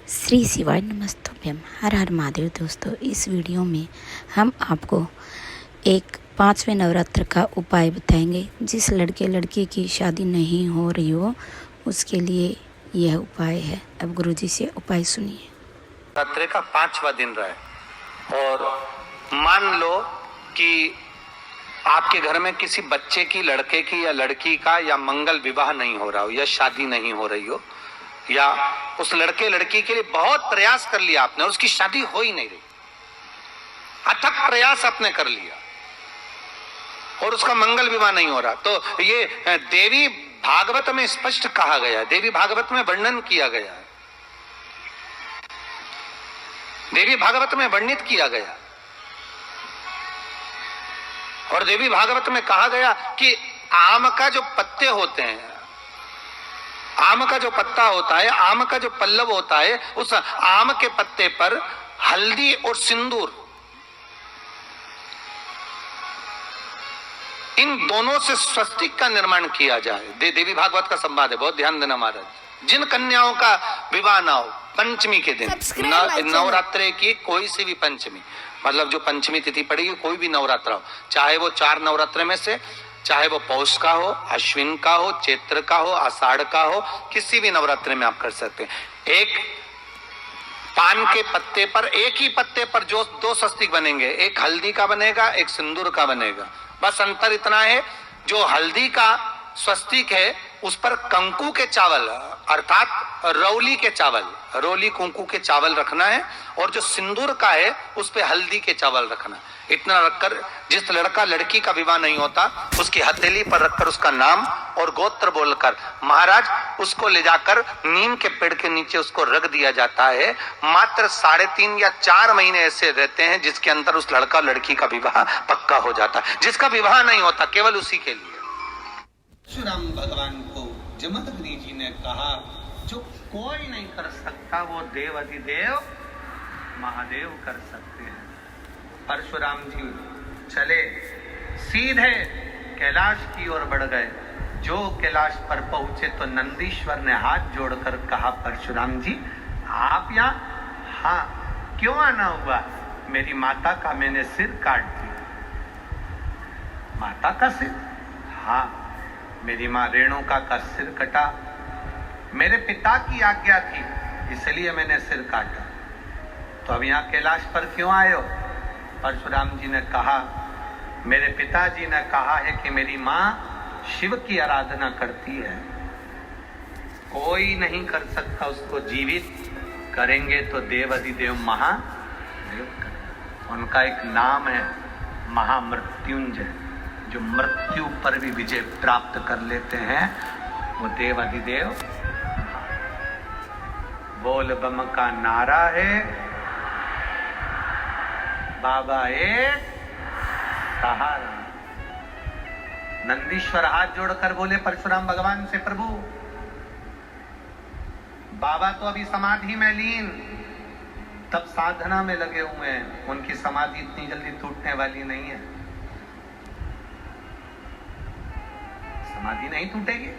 श्री शिवाय नमस्तुभ्यम। हर हर महादेव। दोस्तों, इस वीडियो में हम आपको एक 5वें नवरात्र का उपाय बताएंगे। जिस लड़के लड़की की शादी नहीं हो रही हो उसके लिए यह उपाय है। अब गुरुजी से उपाय सुनिए। नवरात्रि का 5वां दिन रहा है और मान लो कि आपके घर में किसी बच्चे की, लड़के की या लड़की का या मंगल विवाह नहीं हो रहा हो या शादी नहीं हो रही हो, या उस लड़के लड़की के लिए बहुत प्रयास कर लिया आपने और उसकी शादी हो ही नहीं रही, अथक प्रयास आपने कर लिया और उसका मंगल विवाह नहीं हो रहा, तो ये देवी भागवत में स्पष्ट कहा गया है, देवी भागवत में वर्णन किया गया है, देवी भागवत में वर्णित किया गया और देवी भागवत में कहा गया कि आम का जो पत्ते होते हैं, आम का जो पत्ता होता है, आम का जो पल्लव होता है, उस आम के पत्ते पर हल्दी और सिंदूर, इन दोनों से स्वस्तिक का निर्माण किया जाए। देवी भागवत का संवाद है, बहुत ध्यान देना महाराज। जिन कन्याओं का विवाह ना हो पंचमी के दिन, नवरात्रे की कोई सी भी पंचमी, मतलब जो पंचमी तिथि पड़ेगी, कोई भी नवरात्रा हो, चाहे वो 4 नवरात्रे में से, चाहे वो पौष का हो, अश्विन का हो, चैत्र का हो, आषाढ़ का हो, किसी भी नवरात्रे में आप कर सकते हैं। एक पान के पत्ते पर, एक ही पत्ते पर जो 2 स्वस्तिक बनेंगे, एक हल्दी का बनेगा, एक सिंदूर का बनेगा। बस अंतर इतना है, जो हल्दी का स्वस्तिक है उस पर कंकु के चावल अर्थात रौली के चावल, रोली कुंकू के चावल रखना है, और जो सिंदूर का है उस पे हल्दी के चावल रखना है। इतना रखकर जिस लड़का लड़की का विवाह नहीं होता उसकी हथेली पर रखकर उसका नाम और गोत्र बोलकर महाराज उसको ले जाकर नीम के पेड़ के नीचे उसको रख दिया जाता है। मात्र 3.5 या 4 महीने ऐसे रहते हैं जिसके अंदर उस लड़का लड़की का विवाह पक्का हो जाता है। जिसका विवाह नहीं होता केवल उसी के लिए। परशुराम भगवान को जमदग्नि जी ने कहा, जो कोई नहीं कर सकता वो देव अधिदेव महादेव कर सकते हैं। परशुराम जी चले, सीधे कैलाश की ओर बढ़ गए। जो कैलाश पर पहुंचे तो नंदीश्वर ने हाथ जोड़कर कहा, परशुराम जी आप यहाँ? हाँ, क्यों आना हुआ? मेरी माता का मैंने सिर काट दिया। माता का सिर? हाँ, मेरी माँ रेणुका का सिर कटा। मेरे पिता की आज्ञा थी इसलिए मैंने सिर काटा। तो अब यहाँ कैलाश पर क्यों आए हो? परशुराम जी ने कहा, मेरे पिताजी ने कहा है कि मेरी माँ शिव की आराधना करती है, कोई नहीं कर सकता उसको जीवित, करेंगे तो देव अधिदेव महादेव करेंगे। उनका एक नाम है महामृत्युंजय, जो मृत्यु पर भी विजय प्राप्त कर लेते हैं वो देव अधिदेव। बोल बम का नारा है, बाबा एक सहारा। नंदीश्वर हाथ जोड़कर बोले परशुराम भगवान से, प्रभु बाबा तो अभी समाधि में लीन, तब साधना में लगे हुए हैं, उनकी समाधि इतनी जल्दी टूटने वाली नहीं है। समाधि नहीं टूटेगी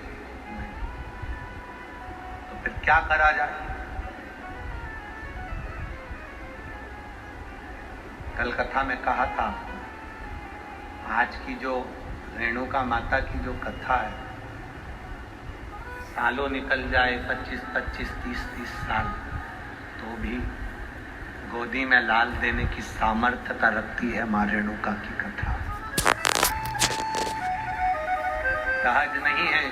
तो फिर क्या करा जाए? कल कथा में कहा था, आज की जो रेणुका माता की जो कथा है, सालों निकल जाए 25-25, 30-30 साल, तो भी गोदी में लाल देने की सामर्थ्यता रखती है मां रेणुका की कथा। सहज नहीं है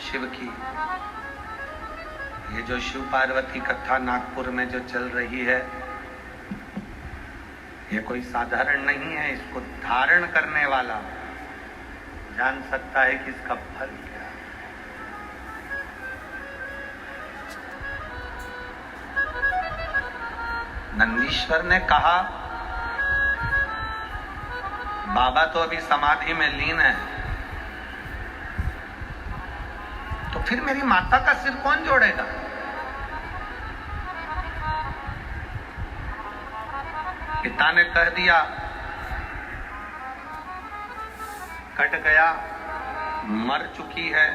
शिव की। ये जो शिव पार्वती कथा नागपुर में जो चल रही है, ये कोई साधारण नहीं है। इसको धारण करने वाला जान सकता है कि इसका फल क्या है। नंदीश्वर ने कहा, बाबा तो अभी समाधि में लीन है, तो फिर मेरी माता का सिर कौन जोड़ेगा? पिता ने कह दिया, कट गया, मर चुकी है,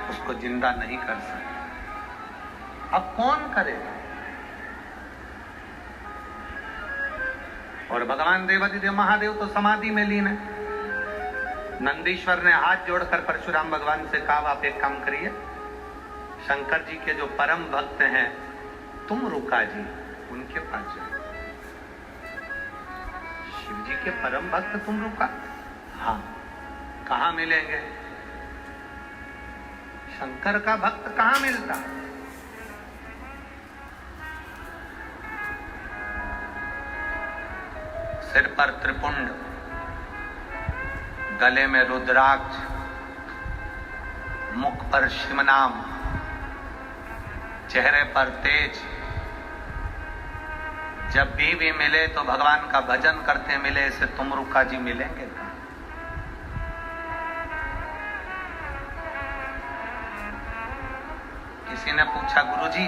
उसको जिंदा नहीं कर सकते। अब कौन करेगा? और भगवान देवादिदेव महादेव तो समाधि में लीन है। नंदीश्वर ने हाथ जोड़कर परशुराम भगवान से कहा, आप एक काम करिए, शंकर जी के जो परम भक्त हैं तुम रुका जी, उनके पास जाओ। शिव जी के परम भक्त तुम रुका? हाँ। कहां मिलेंगे? शंकर का भक्त कहां मिलता? सिर पर त्रिपुंड, गले में रुद्राक्ष, मुख पर शिव नाम, चेहरे पर तेज। जब भी मिले तो भगवान का भजन करते मिले, इसे तुम रुका जी मिलेंगे। किसी ने पूछा, गुरुजी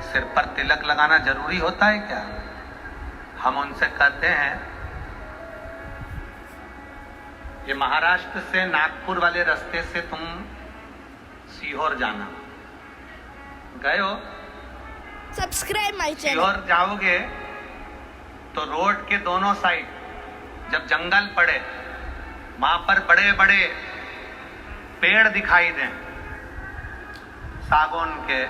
सिर पर तिलक लगाना जरूरी होता है क्या? हम उनसे कहते हैं, ये महाराष्ट्र से नागपुर वाले रास्ते से तुम सीहोर जाना, गए हो? Subscribe my channel. सीहोर जाओगे तो रोड के दोनों साइड जब जंगल पड़े, वहां पर बड़े बड़े पेड़ दिखाई दें, सागौन के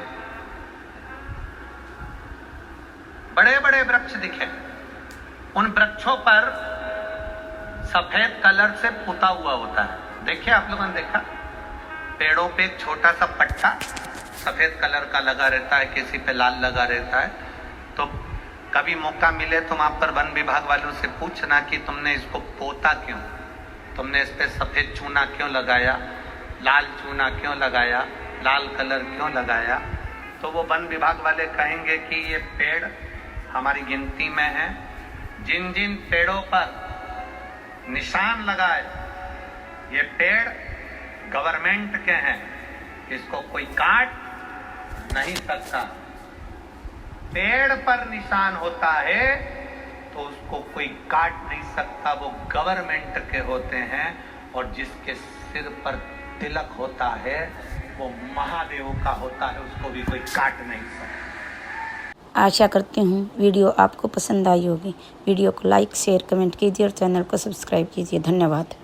बड़े बड़े वृक्ष दिखे, उन वृक्षों पर सफेद कलर से पुता हुआ होता है। देखिए, आप लोगों ने देखा, पेड़ों पे एक छोटा सा पट्टा सफेद कलर का लगा रहता है, किसी पे लाल लगा रहता है। तो कभी मौका मिले तो वहां पर वन विभाग वालों से पूछना कि तुमने इसको पोता क्यों, तुमने इस पे सफेद चूना क्यों लगाया, लाल चूना क्यों लगाया, लाल कलर क्यों लगाया। तो वो वन विभाग वाले कहेंगे कि ये पेड़ हमारी गिनती में है, जिन जिन पेड़ों पर निशान लगाए ये पेड़ गवर्नमेंट के हैं, इसको कोई काट नहीं सकता। पेड़ पर निशान होता है तो उसको कोई काट नहीं सकता, वो गवर्नमेंट के होते हैं। और जिसके सिर पर तिलक होता है वो महादेव का होता है, उसको भी कोई काट नहीं सकता। आशा करती हूँ वीडियो आपको पसंद आई होगी। वीडियो को लाइक, शेयर, कमेंट कीजिए और चैनल को सब्सक्राइब कीजिए। धन्यवाद।